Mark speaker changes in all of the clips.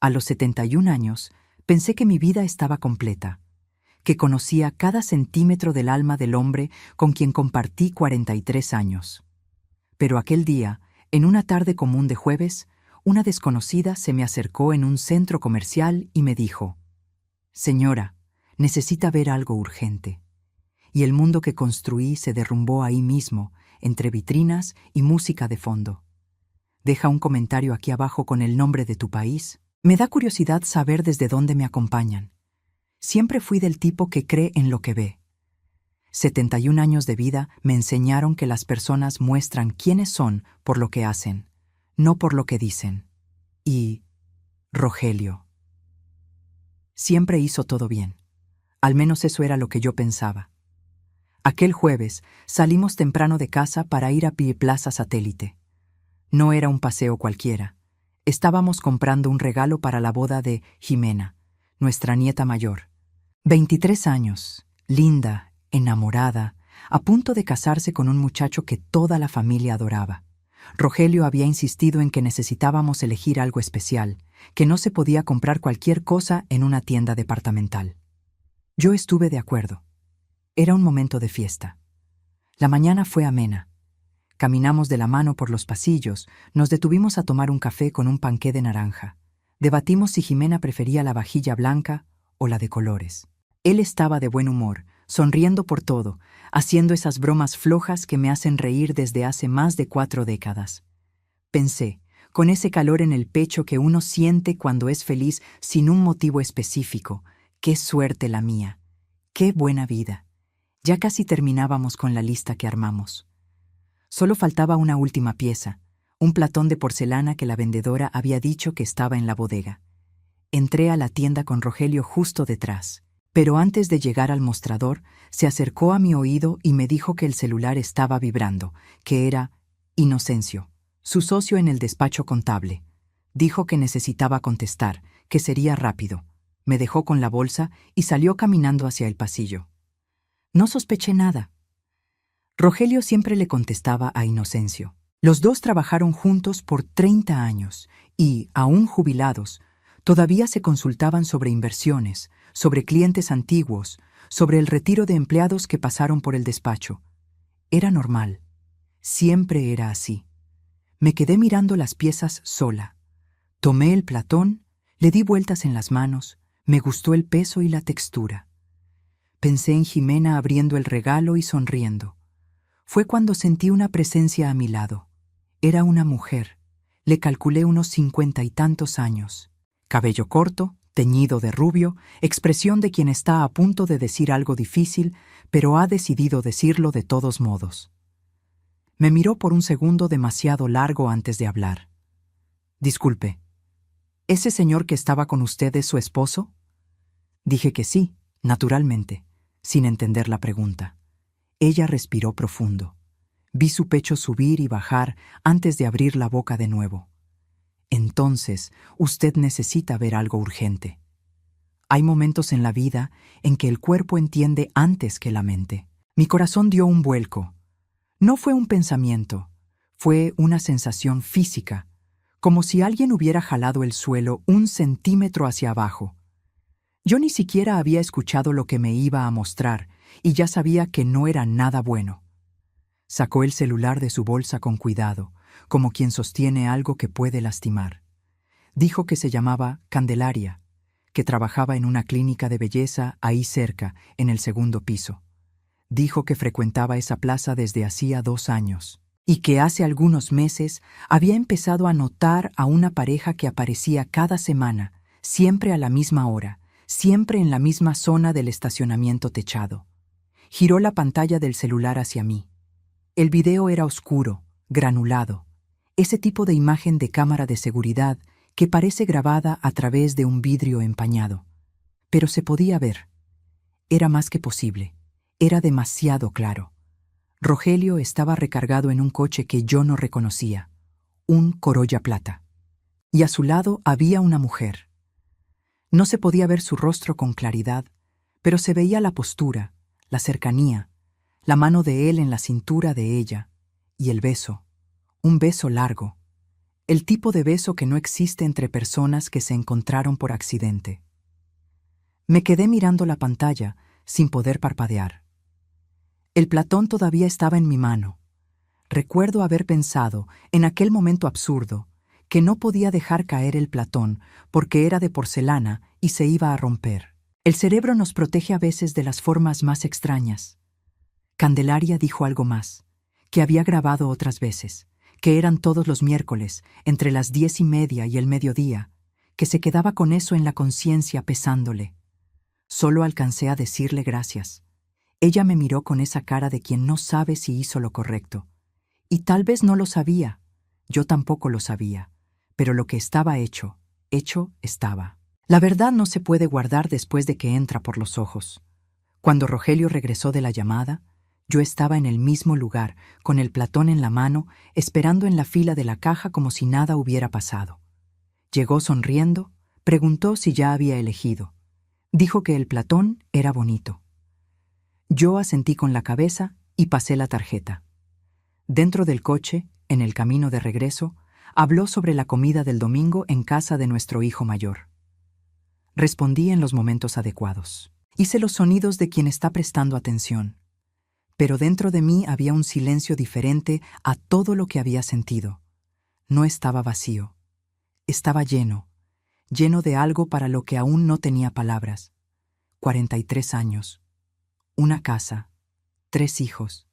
Speaker 1: A los 71 años, pensé que mi vida estaba completa, que conocía cada centímetro del alma del hombre con quien compartí 43 años. Pero aquel día, en una tarde común de jueves, una desconocida se me acercó en un centro comercial y me dijo: «Señora, necesita ver algo urgente». Y el mundo que construí se derrumbó ahí mismo, entre vitrinas y música de fondo. Deja un comentario aquí abajo con el nombre de tu país. Me da curiosidad saber desde dónde me acompañan. Siempre fui del tipo que cree en lo que ve. 71 años de vida me enseñaron que las personas muestran quiénes son por lo que hacen, no por lo que dicen. Y Rogelio siempre hizo todo bien. Al menos eso era lo que yo pensaba. Aquel jueves salimos temprano de casa para ir a Plaza Satélite. No era un paseo cualquiera. Estábamos comprando un regalo para la boda de Jimena, nuestra nieta mayor. 23 años, linda, enamorada, a punto de casarse con un muchacho que toda la familia adoraba. Rogelio había insistido en que necesitábamos elegir algo especial, que no se podía comprar cualquier cosa en una tienda departamental. Yo estuve de acuerdo. Era un momento de fiesta. La mañana fue amena. Caminamos de la mano por los pasillos, nos detuvimos a tomar un café con un panqué de naranja. Debatimos si Jimena prefería la vajilla blanca o la de colores. Él estaba de buen humor, sonriendo por todo, haciendo esas bromas flojas que me hacen reír desde hace más de 4 décadas. Pensé, con ese calor en el pecho que uno siente cuando es feliz sin un motivo específico, qué suerte la mía, qué buena vida. Ya casi terminábamos con la lista que armamos. Solo faltaba una última pieza, un platón de porcelana que la vendedora había dicho que estaba en la bodega. Entré a la tienda con Rogelio justo detrás, pero antes de llegar al mostrador, se acercó a mi oído y me dijo que el celular estaba vibrando, que era Inocencio, su socio en el despacho contable. Dijo que necesitaba contestar, que sería rápido. Me dejó con la bolsa y salió caminando hacia el pasillo. No sospeché nada. Rogelio siempre le contestaba a Inocencio. Los dos trabajaron juntos por 30 años y, aún jubilados, todavía se consultaban sobre inversiones, sobre clientes antiguos, sobre el retiro de empleados que pasaron por el despacho. Era normal. Siempre era así. Me quedé mirando las piezas sola. Tomé el platón, le di vueltas en las manos, me gustó el peso y la textura. Pensé en Jimena abriendo el regalo y sonriendo. Fue cuando sentí una presencia a mi lado. Era una mujer. Le calculé unos 50 y tantos años. Cabello corto, teñido de rubio, expresión de quien está a punto de decir algo difícil, pero ha decidido decirlo de todos modos. Me miró por un segundo demasiado largo antes de hablar. «Disculpe, ¿ese señor que estaba con usted es su esposo?» Dije que sí, naturalmente, sin entender la pregunta. Ella respiró profundo. Vi su pecho subir y bajar antes de abrir la boca de nuevo. «Entonces, usted necesita ver algo urgente. Hay momentos en la vida en que el cuerpo entiende antes que la mente». Mi corazón dio un vuelco. No fue un pensamiento, fue una sensación física, como si alguien hubiera jalado el suelo 1 centímetro hacia abajo. Yo ni siquiera había escuchado lo que me iba a mostrar y ya sabía que no era nada bueno. Sacó el celular de su bolsa con cuidado, como quien sostiene algo que puede lastimar. Dijo que se llamaba Candelaria, que trabajaba en una clínica de belleza ahí cerca, en el 2º piso. Dijo que frecuentaba esa plaza desde hacía 2 años y que hace algunos meses había empezado a notar a una pareja que aparecía cada semana, siempre a la misma hora, siempre en la misma zona del estacionamiento techado. Giró la pantalla del celular hacia mí. El video era oscuro, granulado, ese tipo de imagen de cámara de seguridad que parece grabada a través de un vidrio empañado. Pero se podía ver. Era más que posible. Era demasiado claro. Rogelio estaba recargado en un coche que yo no reconocía, un Corolla plata. Y a su lado había una mujer. No se podía ver su rostro con claridad, pero se veía la postura, la cercanía, la mano de él en la cintura de ella, y el beso, un beso largo. el tipo de beso que no existe entre personas que se encontraron por accidente. Me quedé mirando la pantalla, sin poder parpadear. El platón todavía estaba en mi mano. Recuerdo haber pensado, en aquel momento absurdo, que no podía dejar caer el platón porque era de porcelana y se iba a romper. El cerebro nos protege a veces de las formas más extrañas. Candelaria dijo algo más, que había grabado otras veces, que eran todos los miércoles, entre las 10:30 y el mediodía, que se quedaba con eso en la conciencia pesándole. Solo alcancé a decirle gracias. Ella me miró con esa cara de quien no sabe si hizo lo correcto. Y tal vez no lo sabía, yo tampoco lo sabía, pero lo que estaba hecho, hecho estaba. La verdad no se puede guardar después de que entra por los ojos. Cuando Rogelio regresó de la llamada, yo estaba en el mismo lugar, con el platón en la mano, esperando en la fila de la caja como si nada hubiera pasado. Llegó sonriendo, preguntó si ya había elegido. Dijo que el platón era bonito. Yo asentí con la cabeza y pasé la tarjeta. Dentro del coche, en el camino de regreso, habló sobre la comida del domingo en casa de nuestro hijo mayor. Respondí en los momentos adecuados. Hice los sonidos de quien está prestando atención. Pero dentro de mí había un silencio diferente a todo lo que había sentido. No estaba vacío. Estaba lleno de algo para lo que aún no tenía palabras. 43 años. Una casa. 3 hijos.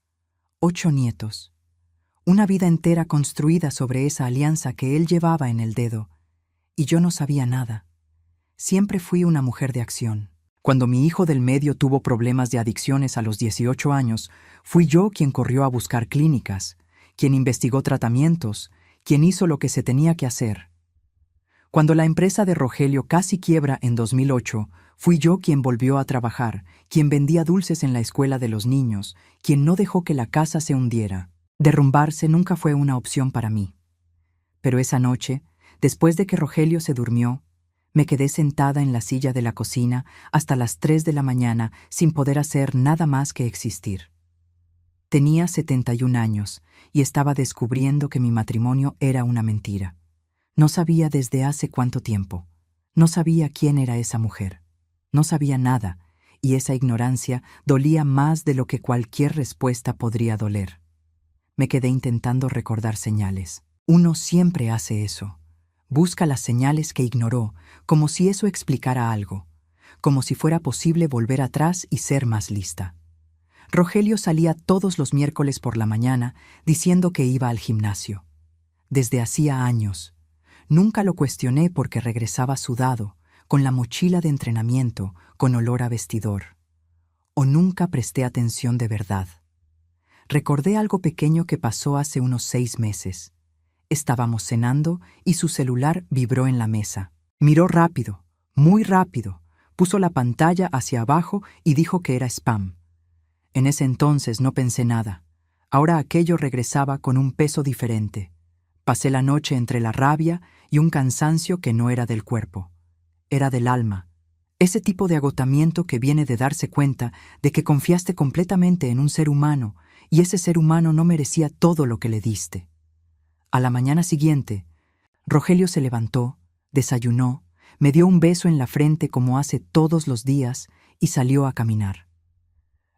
Speaker 1: 8 nietos. Una vida entera construida sobre esa alianza que él llevaba en el dedo. Y yo no sabía nada. Siempre fui una mujer de acción. Cuando mi hijo del medio tuvo problemas de adicciones a los 18 años, fui yo quien corrió a buscar clínicas, quien investigó tratamientos, quien hizo lo que se tenía que hacer. Cuando la empresa de Rogelio casi quiebra en 2008, fui yo quien volvió a trabajar, quien vendía dulces en la escuela de los niños, quien no dejó que la casa se hundiera. Derrumbarse nunca fue una opción para mí. Pero esa noche, después de que Rogelio se durmió, me quedé sentada en la silla de la cocina hasta las 3 de la mañana sin poder hacer nada más que existir. Tenía 71 años y estaba descubriendo que mi matrimonio era una mentira. No sabía desde hace cuánto tiempo. No sabía quién era esa mujer. No sabía nada, y esa ignorancia dolía más de lo que cualquier respuesta podría doler. Me quedé intentando recordar señales. Uno siempre hace eso. Busca las señales que ignoró, como si eso explicara algo, como si fuera posible volver atrás y ser más lista. Rogelio salía todos los miércoles por la mañana diciendo que iba al gimnasio. Desde hacía años. Nunca lo cuestioné porque regresaba sudado, con la mochila de entrenamiento, con olor a vestidor. O nunca presté atención de verdad. Recordé algo pequeño que pasó hace unos 6 meses. Estábamos cenando y su celular vibró en la mesa. Miró rápido, muy rápido, puso la pantalla hacia abajo y dijo que era spam. En ese entonces no pensé nada. Ahora aquello regresaba con un peso diferente. Pasé la noche entre la rabia y un cansancio que no era del cuerpo. Era del alma. Ese tipo de agotamiento que viene de darse cuenta de que confiaste completamente en un ser humano y ese ser humano no merecía todo lo que le diste. A la mañana siguiente, Rogelio se levantó, desayunó, me dio un beso en la frente como hace todos los días y salió a caminar.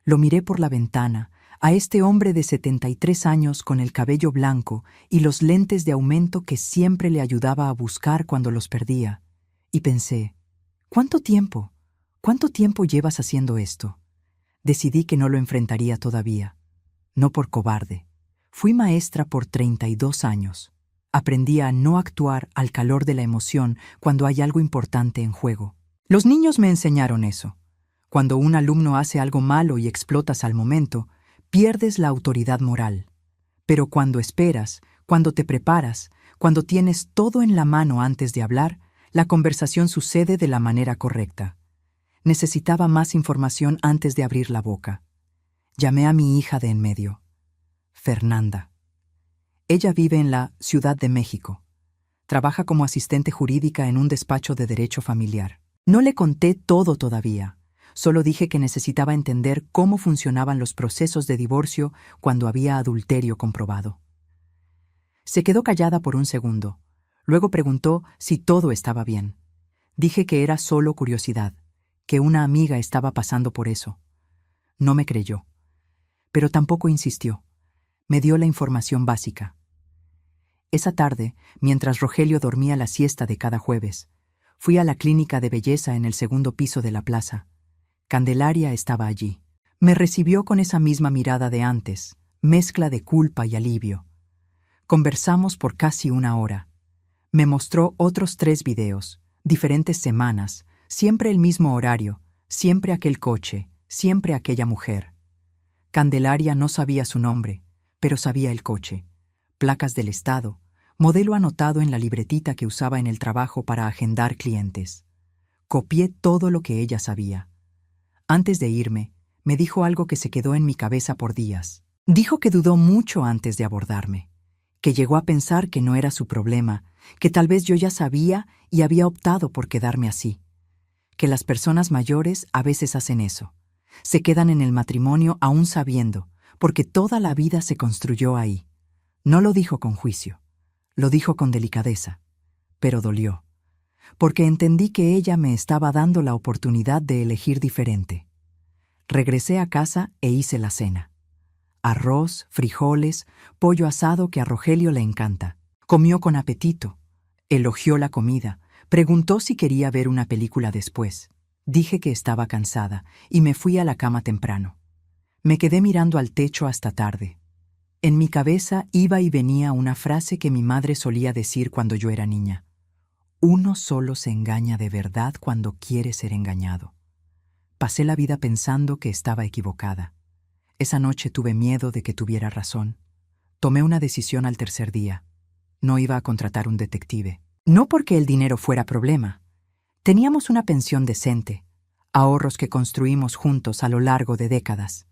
Speaker 1: Lo miré por la ventana, a este hombre de 73 años con el cabello blanco y los lentes de aumento que siempre le ayudaba a buscar cuando los perdía, y pensé, ¿cuánto tiempo? ¿Cuánto tiempo llevas haciendo esto? Decidí que no lo enfrentaría todavía, no por cobarde. Fui maestra por 32 años. Aprendí a no actuar al calor de la emoción cuando hay algo importante en juego. Los niños me enseñaron eso. Cuando un alumno hace algo malo y explotas al momento, pierdes la autoridad moral. Pero cuando esperas, cuando te preparas, cuando tienes todo en la mano antes de hablar, la conversación sucede de la manera correcta. Necesitaba más información antes de abrir la boca. Llamé a mi hija de en medio. Fernanda. Ella vive en la Ciudad de México. Trabaja como asistente jurídica en un despacho de derecho familiar. No le conté todo todavía. Solo dije que necesitaba entender cómo funcionaban los procesos de divorcio cuando había adulterio comprobado. Se quedó callada por un segundo, Luego preguntó si todo estaba bien. Dije que era solo curiosidad, que una amiga estaba pasando por eso. No me creyó, pero tampoco insistió. Me dio la información básica. Esa tarde, mientras Rogelio dormía la siesta de cada jueves, fui a la clínica de belleza en el segundo piso de la plaza. Candelaria estaba allí. Me recibió con esa misma mirada de antes, mezcla de culpa y alivio. Conversamos por casi una hora. Me mostró otros 3 videos, diferentes semanas, siempre el mismo horario, siempre aquel coche, siempre aquella mujer. Candelaria no sabía su nombre, pero sabía el coche, placas del estado, modelo anotado en la libretita que usaba en el trabajo para agendar clientes. Copié todo lo que ella sabía. Antes de irme, me dijo algo que se quedó en mi cabeza por días. Dijo que dudó mucho antes de abordarme, que llegó a pensar que no era su problema, que tal vez yo ya sabía y había optado por quedarme así. Que las personas mayores a veces hacen eso. Se quedan en el matrimonio aún sabiendo, porque toda la vida se construyó ahí. No lo dijo con juicio, lo dijo con delicadeza, pero dolió, porque entendí que ella me estaba dando la oportunidad de elegir diferente. Regresé a casa e hice la cena. Arroz, frijoles, pollo asado que a Rogelio le encanta. Comió con apetito, elogió la comida, preguntó si quería ver una película después. Dije que estaba cansada y me fui a la cama temprano. Me quedé mirando al techo hasta tarde. En mi cabeza iba y venía una frase que mi madre solía decir cuando yo era niña. Uno solo se engaña de verdad cuando quiere ser engañado. Pasé la vida pensando que estaba equivocada. Esa noche tuve miedo de que tuviera razón. Tomé una decisión al tercer día. No iba a contratar un detective. No porque el dinero fuera problema. Teníamos una pensión decente, ahorros que construimos juntos a lo largo de décadas.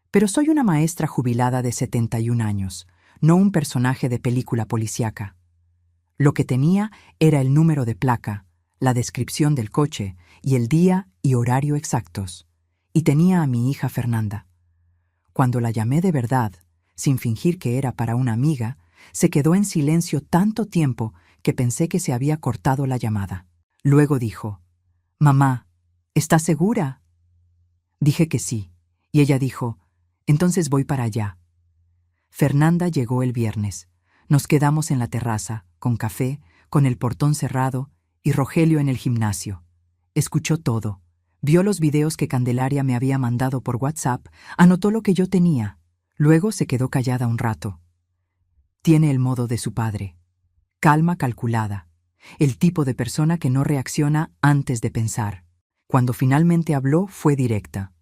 Speaker 1: Pero soy una maestra jubilada de 71 años, no un personaje de película policíaca. Lo que tenía era el número de placa, la descripción del coche y el día y horario exactos. Y tenía a mi hija Fernanda. Cuando la llamé de verdad, sin fingir que era para una amiga, se quedó en silencio tanto tiempo que pensé que se había cortado la llamada. Luego dijo, «Mamá, ¿estás segura?» Dije que sí, y ella dijo, «Entonces voy para allá». Fernanda llegó el viernes. Nos quedamos en la terraza, con café, con el portón cerrado y Rogelio en el gimnasio. Escuchó todo. Vio los videos que Candelaria me había mandado por WhatsApp, anotó lo que yo tenía. Luego se quedó callada un rato. Tiene el modo de su padre. Calma calculada. El tipo de persona que no reacciona antes de pensar. Cuando finalmente habló, fue directa.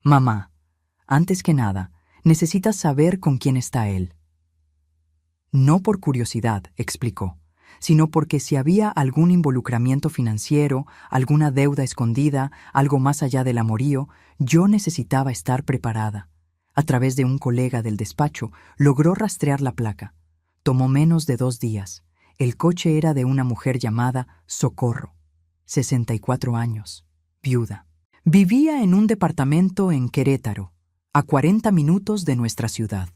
Speaker 1: «Mamá, antes que nada, necesitas saber con quién está él». No por curiosidad, explicó, sino porque si había algún involucramiento financiero, alguna deuda escondida, algo más allá del amorío, yo necesitaba estar preparada. A través de un colega del despacho, logró rastrear la placa. Tomó menos de 2 días. El coche era de una mujer llamada Socorro, 64 años, viuda. Vivía en un departamento en Querétaro, a 40 minutos de nuestra ciudad.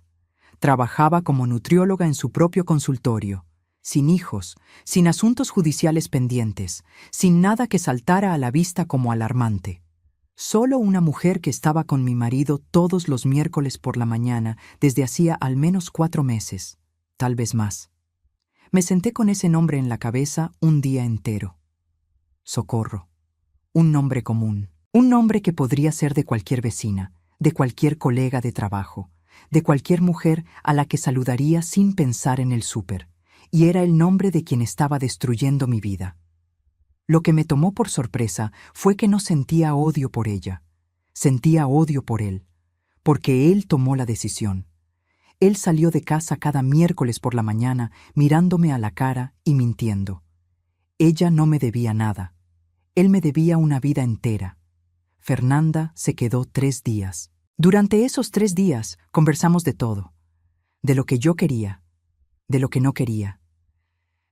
Speaker 1: Trabajaba como nutrióloga en su propio consultorio, sin hijos, sin asuntos judiciales pendientes, sin nada que saltara a la vista como alarmante. Solo una mujer que estaba con mi marido todos los miércoles por la mañana desde hacía al menos 4 meses, tal vez más. Me senté con ese nombre en la cabeza un día entero. Socorro. Un nombre común. Un nombre que podría ser de cualquier vecina, de cualquier colega de trabajo, de cualquier mujer a la que saludaría sin pensar en el súper, y era el nombre de quien estaba destruyendo mi vida. Lo que me tomó por sorpresa fue que no sentía odio por ella, sentía odio por él, porque él tomó la decisión. Él salió de casa cada miércoles por la mañana mirándome a la cara y mintiendo. Ella no me debía nada, él me debía una vida entera. Fernanda se quedó 3 días. Durante esos 3 días conversamos de todo, de lo que yo quería, de lo que no quería.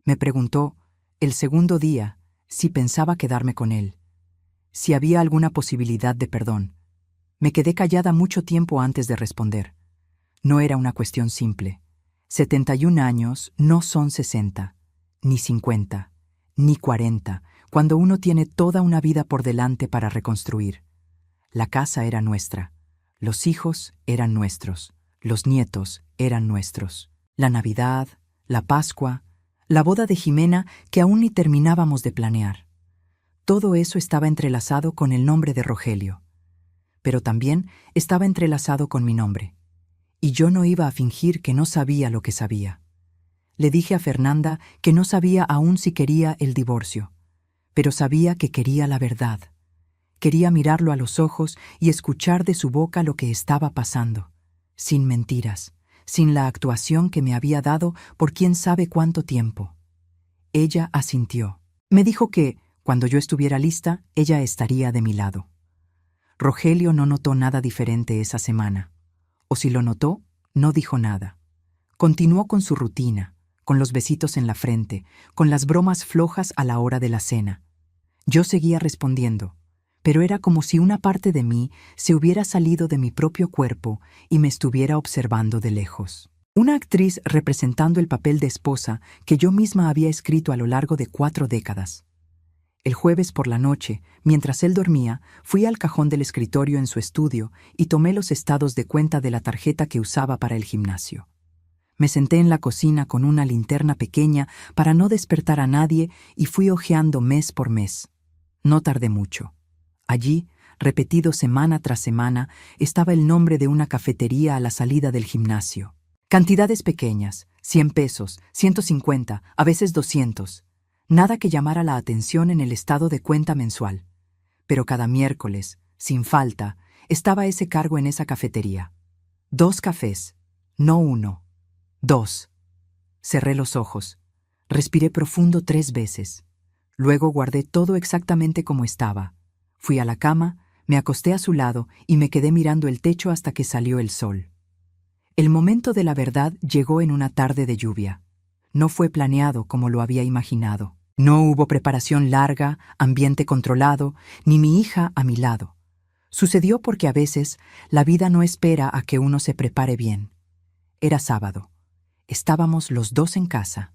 Speaker 1: Me preguntó, el segundo día, si pensaba quedarme con él, si había alguna posibilidad de perdón. Me quedé callada mucho tiempo antes de responder. No era una cuestión simple. 71 años no son 60, ni 50, ni 40, cuando uno tiene toda una vida por delante para reconstruir. La casa era nuestra, los hijos eran nuestros, los nietos eran nuestros. La Navidad, la Pascua, la boda de Jimena que aún ni terminábamos de planear. Todo eso estaba entrelazado con el nombre de Rogelio, pero también estaba entrelazado con mi nombre. Y yo no iba a fingir que no sabía lo que sabía. Le dije a Fernanda que no sabía aún si quería el divorcio, pero sabía que quería la verdad. Quería mirarlo a los ojos y escuchar de su boca lo que estaba pasando, sin mentiras, sin la actuación que me había dado por quién sabe cuánto tiempo. Ella asintió. Me dijo que, cuando yo estuviera lista, ella estaría de mi lado. Rogelio no notó nada diferente esa semana. O si lo notó, no dijo nada. Continuó con su rutina, con los besitos en la frente, con las bromas flojas a la hora de la cena. Yo seguía respondiendo, pero era como si una parte de mí se hubiera salido de mi propio cuerpo y me estuviera observando de lejos. Una actriz representando el papel de esposa que yo misma había escrito a lo largo de 4 décadas. El jueves por la noche, mientras él dormía, fui al cajón del escritorio en su estudio y tomé los estados de cuenta de la tarjeta que usaba para el gimnasio. Me senté en la cocina con una linterna pequeña para no despertar a nadie y fui hojeando mes por mes. No tardé mucho. Allí, repetido semana tras semana, estaba el nombre de una cafetería a la salida del gimnasio. Cantidades pequeñas, 100 pesos, 150, a veces 200. Nada que llamara la atención en el estado de cuenta mensual. Pero cada miércoles, sin falta, estaba ese cargo en esa cafetería. 2 cafés, no 1, 2. Cerré los ojos. Respiré profundo 3 veces. Luego guardé todo exactamente como estaba. Fui a la cama, me acosté a su lado y me quedé mirando el techo hasta que salió el sol. El momento de la verdad llegó en una tarde de lluvia. No fue planeado como lo había imaginado. No hubo preparación larga, ambiente controlado, ni mi hija a mi lado. Sucedió porque a veces la vida no espera a que uno se prepare bien. Era sábado. Estábamos los 2 en casa.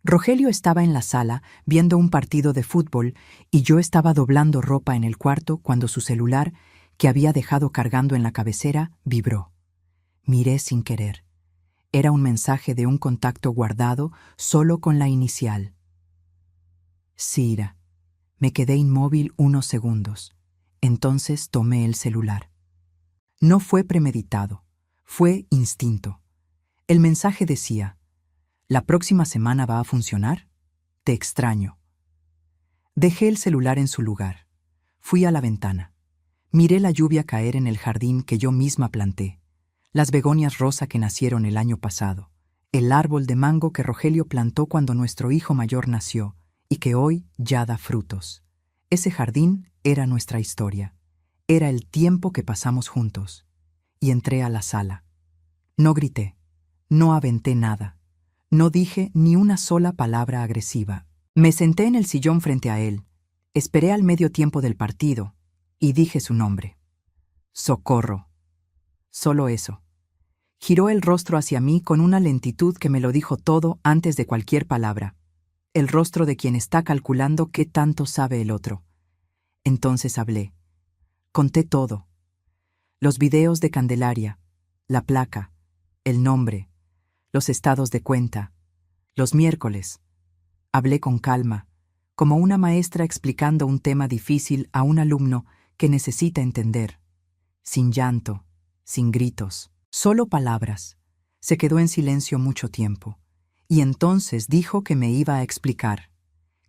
Speaker 1: Rogelio estaba en la sala viendo un partido de fútbol y yo estaba doblando ropa en el cuarto cuando su celular, que había dejado cargando en la cabecera, vibró. Miré sin querer. Era un mensaje de un contacto guardado solo con la inicial. Cira. Me quedé inmóvil unos segundos. Entonces tomé el celular. No fue premeditado, fue instinto. El mensaje decía: ¿la próxima semana va a funcionar? Te extraño. Dejé el celular en su lugar. Fui a la ventana. Miré la lluvia caer en el jardín que yo misma planté, las begonias rosa que nacieron el año pasado, el árbol de mango que Rogelio plantó cuando nuestro hijo mayor nació y que hoy ya da frutos. Ese jardín era nuestra historia. Era el tiempo que pasamos juntos. Y entré a la sala. No grité. No aventé nada. No dije ni una sola palabra agresiva. Me senté en el sillón frente a él. Esperé al medio tiempo del partido y dije su nombre. Socorro. Solo eso. Giró el rostro hacia mí con una lentitud que me lo dijo todo antes de cualquier palabra. El rostro de quien está calculando qué tanto sabe el otro. Entonces hablé. Conté todo. Los videos de Candelaria, la placa, el nombre, los estados de cuenta, los miércoles. Hablé con calma, como una maestra explicando un tema difícil a un alumno que necesita entender. Sin llanto, sin gritos, solo palabras. Se quedó en silencio mucho tiempo. Y entonces dijo que me iba a explicar,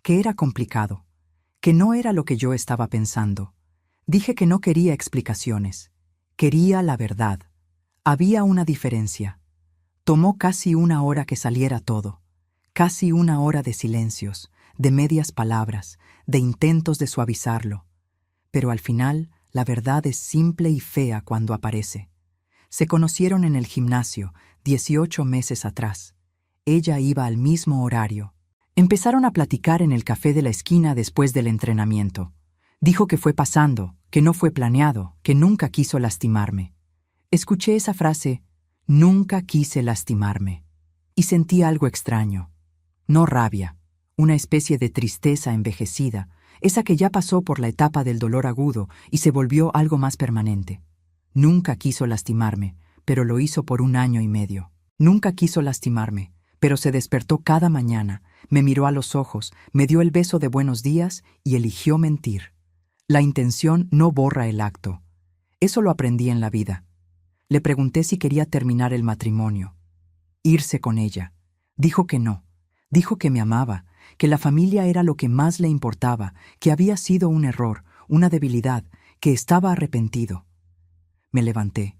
Speaker 1: que era complicado, que no era lo que yo estaba pensando. Dije que no quería explicaciones, quería la verdad. Había una diferencia. Tomó casi 1 hora que saliera todo, casi 1 hora de silencios, de medias palabras, de intentos de suavizarlo. Pero al final, la verdad es simple y fea cuando aparece. Se conocieron en el gimnasio, 18 meses atrás. Ella iba al mismo horario. Empezaron a platicar en el café de la esquina después del entrenamiento. Dijo que fue pasando, que no fue planeado, que nunca quiso lastimarme. Escuché esa frase, nunca quise lastimarme, y sentí algo extraño. No rabia, una especie de tristeza envejecida, esa que ya pasó por la etapa del dolor agudo y se volvió algo más permanente. Nunca quiso lastimarme, pero lo hizo por 1 año y medio. Nunca quiso lastimarme, pero se despertó cada mañana, me miró a los ojos, me dio el beso de buenos días y eligió mentir. La intención no borra el acto. Eso lo aprendí en la vida. Le pregunté si quería terminar el matrimonio, irse con ella. Dijo que no. Dijo que me amaba, que la familia era lo que más le importaba, que había sido un error, una debilidad, que estaba arrepentido. Me levanté.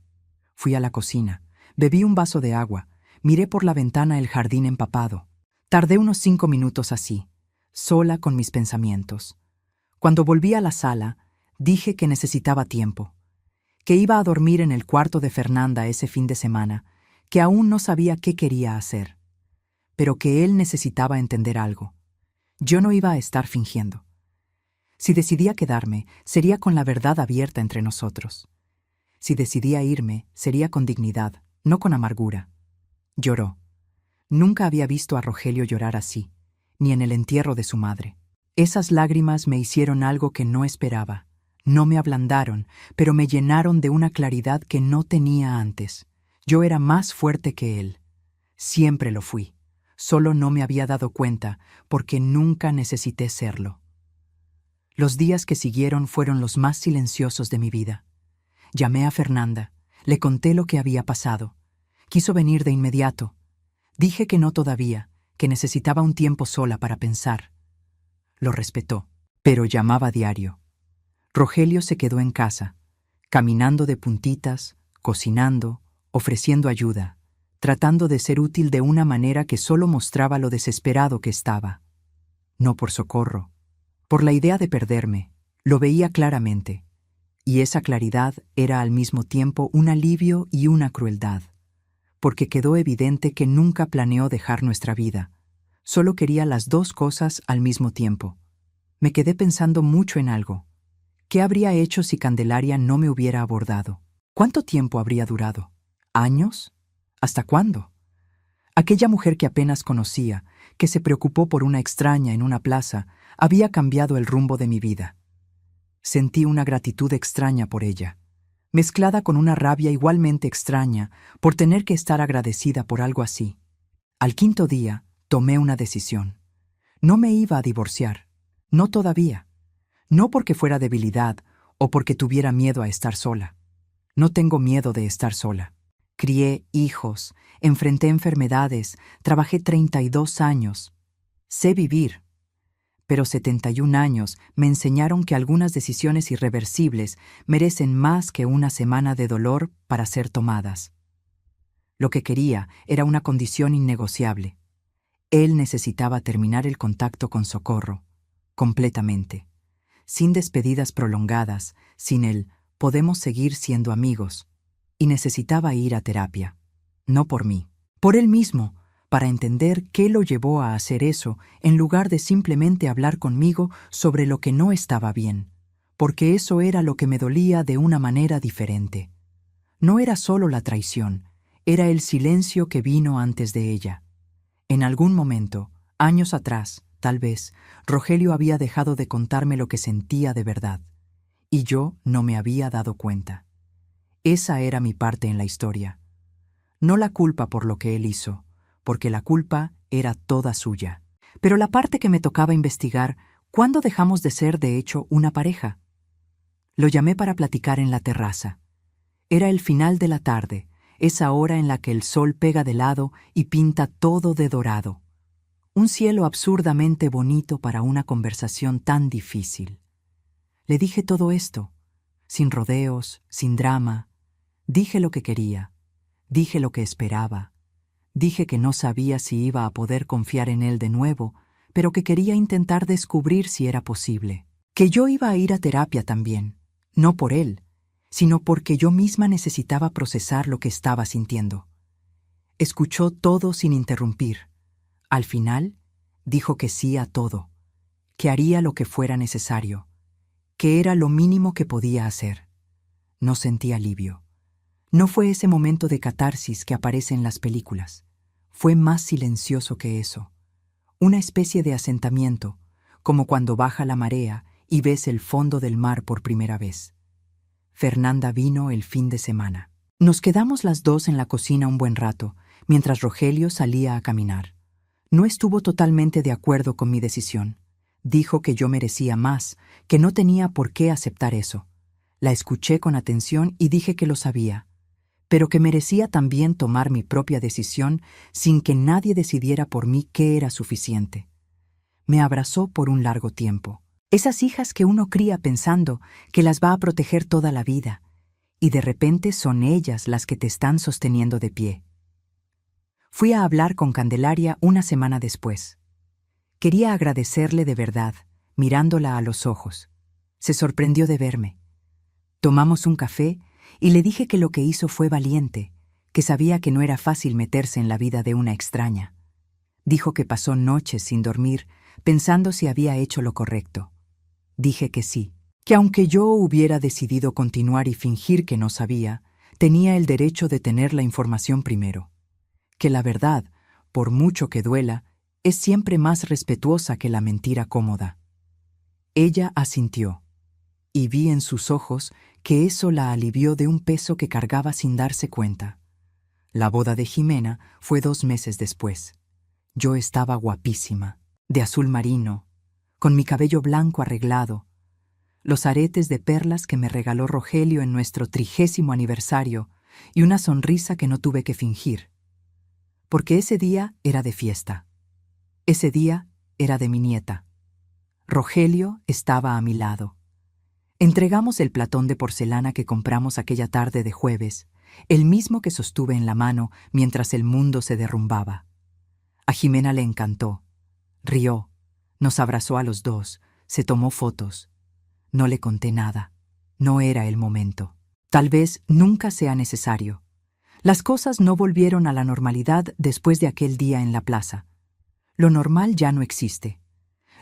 Speaker 1: Fui a la cocina. Bebí un vaso de agua. Miré por la ventana el jardín empapado. Tardé unos 5 minutos así, sola con mis pensamientos. Cuando volví a la sala, dije que necesitaba tiempo, que iba a dormir en el cuarto de Fernanda ese fin de semana, que aún no sabía qué quería hacer, pero que él necesitaba entender algo. Yo no iba a estar fingiendo. Si decidía quedarme, sería con la verdad abierta entre nosotros. Si decidía irme, sería con dignidad, no con amargura. Lloró. Nunca había visto a Rogelio llorar así, ni en el entierro de su madre. Esas lágrimas me hicieron algo que no esperaba. No me ablandaron, pero me llenaron de una claridad que no tenía antes. Yo era más fuerte que él. Siempre lo fui. Solo no me había dado cuenta, porque nunca necesité serlo. Los días que siguieron fueron los más silenciosos de mi vida. Llamé a Fernanda, le conté lo que había pasado. Quiso venir de inmediato. Dije que no todavía, que necesitaba un tiempo sola para pensar. Lo respetó, pero llamaba diario. Rogelio se quedó en casa, caminando de puntitas, cocinando, ofreciendo ayuda, tratando de ser útil de una manera que solo mostraba lo desesperado que estaba. No por socorro, por la idea de perderme, lo veía claramente, y esa claridad era al mismo tiempo un alivio y una crueldad, porque quedó evidente que nunca planeó dejar nuestra vida, solo quería las dos cosas al mismo tiempo. Me quedé pensando mucho en algo. ¿Qué habría hecho si Candelaria no me hubiera abordado? ¿Cuánto tiempo habría durado? ¿Años? ¿Hasta cuándo? Aquella mujer que apenas conocía, que se preocupó por una extraña en una plaza, había cambiado el rumbo de mi vida. Sentí una gratitud extraña por ella, mezclada con una rabia igualmente extraña por tener que estar agradecida por algo así. Al 5.º día, tomé una decisión. No me iba a divorciar, no todavía. No porque fuera debilidad o porque tuviera miedo a estar sola. No tengo miedo de estar sola. Crié hijos, enfrenté enfermedades, trabajé 32 años. Sé vivir. Pero 71 años me enseñaron que algunas decisiones irreversibles merecen más que una semana de dolor para ser tomadas. Lo que quería era una condición innegociable. Él necesitaba terminar el contacto con Socorro, completamente. Sin despedidas prolongadas, sin el «podemos seguir siendo amigos», y necesitaba ir a terapia. No por mí, por él mismo, para entender qué lo llevó a hacer eso en lugar de simplemente hablar conmigo sobre lo que no estaba bien, porque eso era lo que me dolía de una manera diferente. No era solo la traición, era el silencio que vino antes de ella. En algún momento, años atrás, tal vez, Rogelio había dejado de contarme lo que sentía de verdad, y yo no me había dado cuenta. Esa era mi parte en la historia. No la culpa por lo que él hizo, porque la culpa era toda suya. Pero la parte que me tocaba investigar, ¿cuándo dejamos de ser, de hecho, una pareja? Lo llamé para platicar en la terraza. Era el final de la tarde, esa hora en la que el sol pega de lado y pinta todo de dorado. Un cielo absurdamente bonito para una conversación tan difícil. Le dije todo esto, sin rodeos, sin drama. Dije lo que quería, dije lo que esperaba. Dije que no sabía si iba a poder confiar en él de nuevo, pero que quería intentar descubrir si era posible. Que yo iba a ir a terapia también, no por él, sino porque yo misma necesitaba procesar lo que estaba sintiendo. Escuchó todo sin interrumpir. Al final, dijo que sí a todo, que haría lo que fuera necesario, que era lo mínimo que podía hacer. No sentí alivio. No fue ese momento de catarsis que aparece en las películas. Fue más silencioso que eso. una especie de asentamiento, como cuando baja la marea y ves el fondo del mar por primera vez. Fernanda vino el fin de semana. Nos quedamos las dos en la cocina un buen rato, mientras Rogelio salía a caminar. No estuvo totalmente de acuerdo con mi decisión. Dijo que yo merecía más, que no tenía por qué aceptar eso. La escuché con atención y dije que lo sabía, pero que merecía también tomar mi propia decisión sin que nadie decidiera por mí qué era suficiente. Me abrazó por un largo tiempo. Esas hijas que uno cría pensando que las va a proteger toda la vida, y de repente son ellas las que te están sosteniendo de pie. Fui a hablar con Candelaria una semana después. Quería agradecerle de verdad, mirándola a los ojos. Se sorprendió de verme. Tomamos un café y le dije que lo que hizo fue valiente, que sabía que no era fácil meterse en la vida de una extraña. Dijo que pasó noches sin dormir, pensando si había hecho lo correcto. Dije que sí, que aunque yo hubiera decidido continuar y fingir que no sabía, tenía el derecho de tener la información primero. Que la verdad, por mucho que duela, es siempre más respetuosa que la mentira cómoda. Ella asintió, y vi en sus ojos que eso la alivió de un peso que cargaba sin darse cuenta. La boda de Jimena fue 2 meses después. Yo estaba guapísima, de azul marino, con mi cabello blanco arreglado, los aretes de perlas que me regaló Rogelio en nuestro 30º aniversario y una sonrisa que no tuve que fingir. Porque ese día era de fiesta. Ese día era de mi nieta. Rogelio estaba a mi lado. Entregamos el platón de porcelana que compramos aquella tarde de jueves, el mismo que sostuve en la mano mientras el mundo se derrumbaba. A Jimena le encantó. Rió, nos abrazó a los dos, se tomó fotos. No le conté nada. No era el momento. Tal vez nunca sea necesario. Las cosas no volvieron a la normalidad después de aquel día en la plaza. Lo normal ya no existe.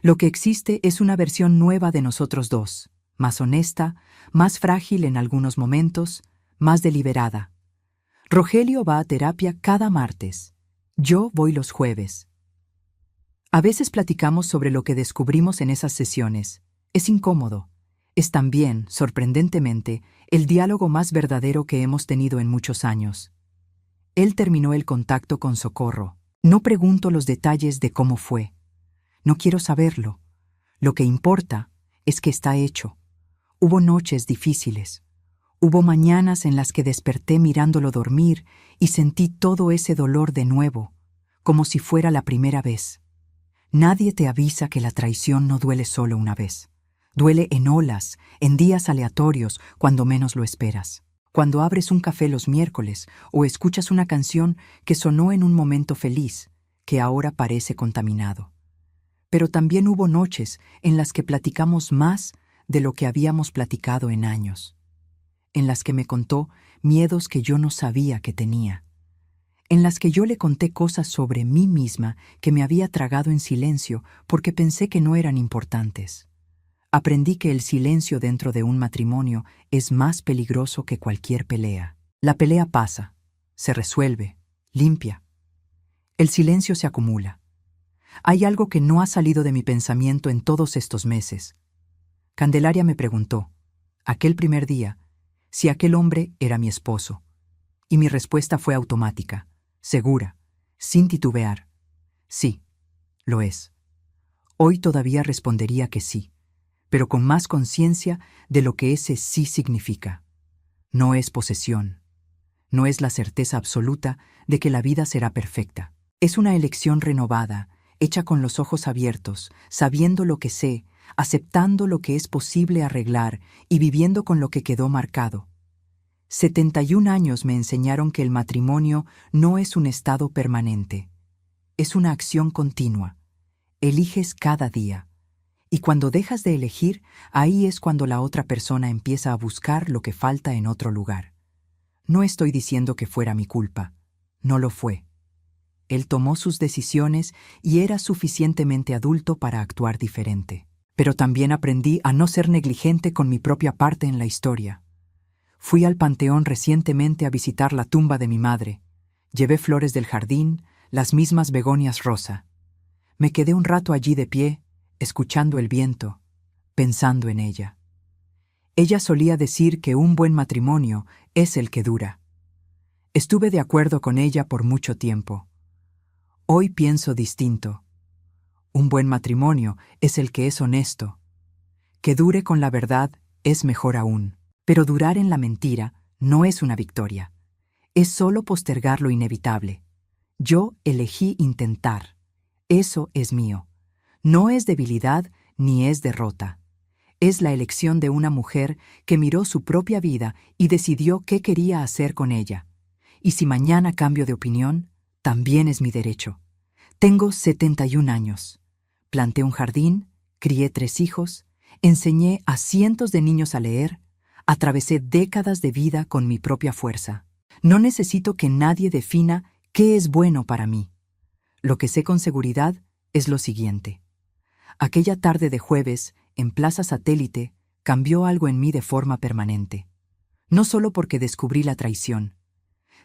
Speaker 1: Lo que existe es una versión nueva de nosotros dos, más honesta, más frágil en algunos momentos, más deliberada. Rogelio va a terapia cada martes. Yo voy los jueves. A veces platicamos sobre lo que descubrimos en esas sesiones. Es incómodo. Es también, sorprendentemente, el diálogo más verdadero que hemos tenido en muchos años. Él terminó el contacto con Socorro. No pregunto los detalles de cómo fue. No quiero saberlo. Lo que importa es que está hecho. Hubo noches difíciles. Hubo mañanas en las que desperté mirándolo dormir y sentí todo ese dolor de nuevo, como si fuera la primera vez. Nadie te avisa que la traición no duele solo una vez. Duele en olas, en días aleatorios, cuando menos lo esperas. Cuando abres un café los miércoles o escuchas una canción que sonó en un momento feliz, que ahora parece contaminado. Pero también hubo noches en las que platicamos más de lo que habíamos platicado en años, en las que me contó miedos que yo no sabía que tenía, en las que yo le conté cosas sobre mí misma que me había tragado en silencio porque pensé que no eran importantes. Aprendí que el silencio dentro de un matrimonio es más peligroso que cualquier pelea. La pelea pasa, se resuelve, limpia. El silencio se acumula. Hay algo que no ha salido de mi pensamiento en todos estos meses. Candelaria me preguntó, aquel primer día, si aquel hombre era mi esposo. Y mi respuesta fue automática, segura, sin titubear. Sí, lo es. Hoy todavía respondería que sí, pero con más conciencia de lo que ese sí significa. No es posesión. No es la certeza absoluta de que la vida será perfecta. Es una elección renovada, hecha con los ojos abiertos, sabiendo lo que sé, aceptando lo que es posible arreglar y viviendo con lo que quedó marcado. 71 años me enseñaron que el matrimonio no es un estado permanente. Es una acción continua. Eliges cada día. Y cuando dejas de elegir, ahí es cuando la otra persona empieza a buscar lo que falta en otro lugar. No estoy diciendo que fuera mi culpa. No lo fue. Él tomó sus decisiones y era suficientemente adulto para actuar diferente. Pero también aprendí a no ser negligente con mi propia parte en la historia. Fui al panteón recientemente a visitar la tumba de mi madre. Llevé flores del jardín, las mismas begonias rosa. Me quedé un rato allí de pie, escuchando el viento, pensando en ella. Ella solía decir que un buen matrimonio es el que dura. Estuve de acuerdo con ella por mucho tiempo. Hoy pienso distinto. Un buen matrimonio es el que es honesto. Que dure con la verdad es mejor aún. Pero durar en la mentira no es una victoria. Es solo postergar lo inevitable. Yo elegí intentar. Eso es mío. No es debilidad ni es derrota. Es la elección de una mujer que miró su propia vida y decidió qué quería hacer con ella. Y si mañana cambio de opinión, también es mi derecho. Tengo 71 años. Planté un jardín, crié 3 hijos, enseñé a cientos de niños a leer, atravesé décadas de vida con mi propia fuerza. No necesito que nadie defina qué es bueno para mí. Lo que sé con seguridad es lo siguiente. Aquella tarde de jueves, en Plaza Satélite, cambió algo en mí de forma permanente. No solo porque descubrí la traición,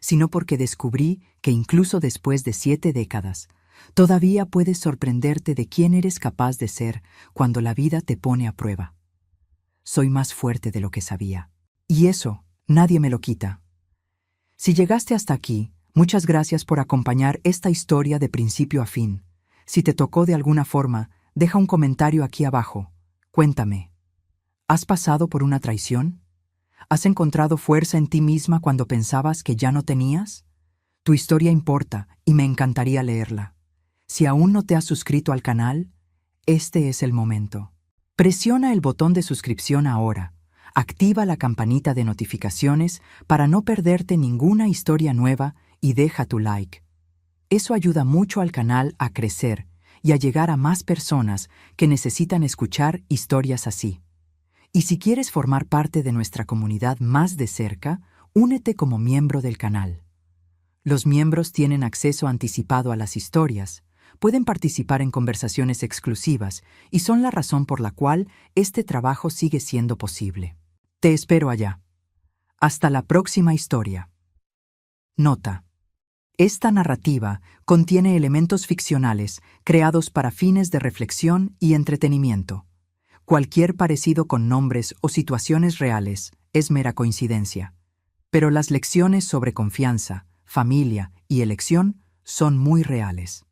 Speaker 1: sino porque descubrí que incluso después de 7 décadas, todavía puedes sorprenderte de quién eres capaz de ser cuando la vida te pone a prueba. Soy más fuerte de lo que sabía. Y eso, nadie me lo quita. Si llegaste hasta aquí, muchas gracias por acompañar esta historia de principio a fin. Si te tocó de alguna forma, deja un comentario aquí abajo. Cuéntame. ¿Has pasado por una traición? ¿Has encontrado fuerza en ti misma cuando pensabas que ya no tenías? Tu historia importa y me encantaría leerla. Si aún no te has suscrito al canal, este es el momento. Presiona el botón de suscripción ahora. Activa la campanita de notificaciones para no perderte ninguna historia nueva y deja tu like. Eso ayuda mucho al canal a crecer y a llegar a más personas que necesitan escuchar historias así. Y si quieres formar parte de nuestra comunidad más de cerca, únete como miembro del canal. Los miembros tienen acceso anticipado a las historias, pueden participar en conversaciones exclusivas y son la razón por la cual este trabajo sigue siendo posible. Te espero allá. Hasta la próxima historia. Nota. Esta narrativa contiene elementos ficcionales creados para fines de reflexión y entretenimiento. Cualquier parecido con nombres o situaciones reales es mera coincidencia. Pero las lecciones sobre confianza, familia y elección son muy reales.